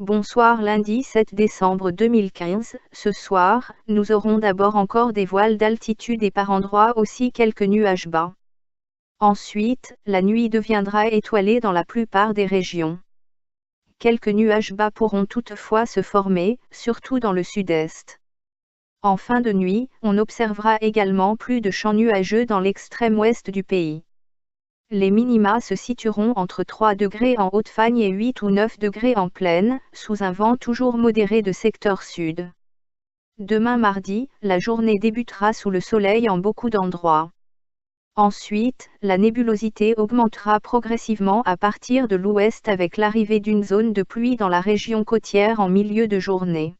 Bonsoir lundi 7 décembre 2015, ce soir, nous aurons d'abord encore des voiles d'altitude et par endroits aussi quelques nuages bas. Ensuite, la nuit deviendra étoilée dans la plupart des régions. Quelques nuages bas pourront toutefois se former, surtout dans le sud-est. En fin de nuit, on observera également plus de champs nuageux dans l'extrême ouest du pays. Les minima se situeront entre 3 degrés en Haute-Fagne et 8 ou 9 degrés en plaine, sous un vent toujours modéré de secteur sud. Demain mardi, la journée débutera sous le soleil en beaucoup d'endroits. Ensuite, la nébulosité augmentera progressivement à partir de l'ouest avec l'arrivée d'une zone de pluie dans la région côtière en milieu de journée.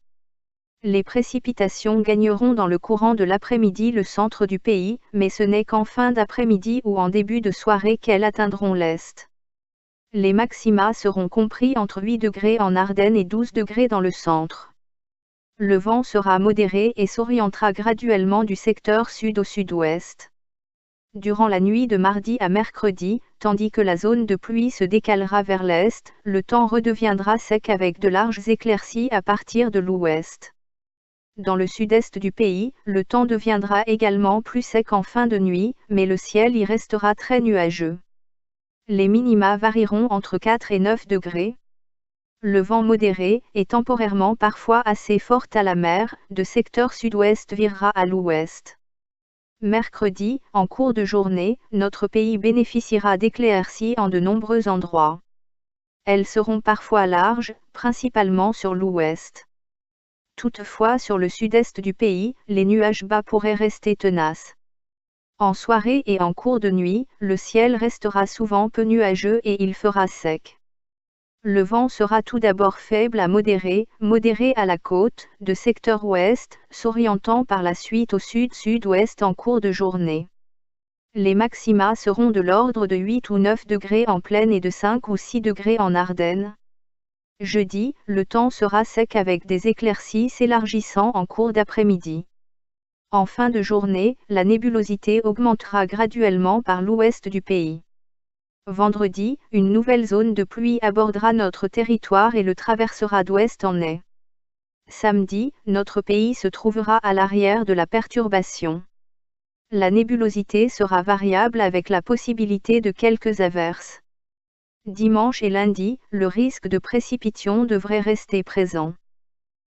Les précipitations gagneront dans le courant de l'après-midi le centre du pays, mais ce n'est qu'en fin d'après-midi ou en début de soirée qu'elles atteindront l'est. Les maxima seront compris entre 8 degrés en Ardennes et 12 degrés dans le centre. Le vent sera modéré et s'orientera graduellement du secteur sud au sud-ouest. Durant la nuit de mardi à mercredi, tandis que la zone de pluie se décalera vers l'est, le temps redeviendra sec avec de larges éclaircies à partir de l'ouest. Dans le sud-est du pays, le temps deviendra également plus sec en fin de nuit, mais le ciel y restera très nuageux. Les minima varieront entre 4 et 9 degrés. Le vent modéré, et temporairement parfois assez fort à la mer, de secteur sud-ouest virera à l'ouest. Mercredi, en cours de journée, notre pays bénéficiera d'éclaircies en de nombreux endroits. Elles seront parfois larges, principalement sur l'ouest. Toutefois sur le sud-est du pays, les nuages bas pourraient rester tenaces. En soirée et en cours de nuit, le ciel restera souvent peu nuageux et il fera sec. Le vent sera tout d'abord faible à modéré à la côte, de secteur ouest, s'orientant par la suite au sud-sud-ouest en cours de journée. Les maxima seront de l'ordre de 8 ou 9 degrés en plaine et de 5 ou 6 degrés en Ardennes. Jeudi, le temps sera sec avec des éclaircies s'élargissant en cours d'après-midi. En fin de journée, la nébulosité augmentera graduellement par l'ouest du pays. Vendredi, une nouvelle zone de pluie abordera notre territoire et le traversera d'ouest en est. Samedi, notre pays se trouvera à l'arrière de la perturbation. La nébulosité sera variable avec la possibilité de quelques averses. Dimanche et lundi, le risque de précipitation devrait rester présent.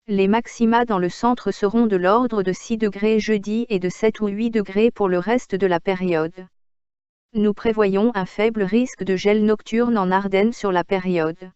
Les maxima dans le centre seront de l'ordre de 6 degrés jeudi et de 7 ou 8 degrés pour le reste de la période. Nous prévoyons un faible risque de gel nocturne en Ardennes sur la période.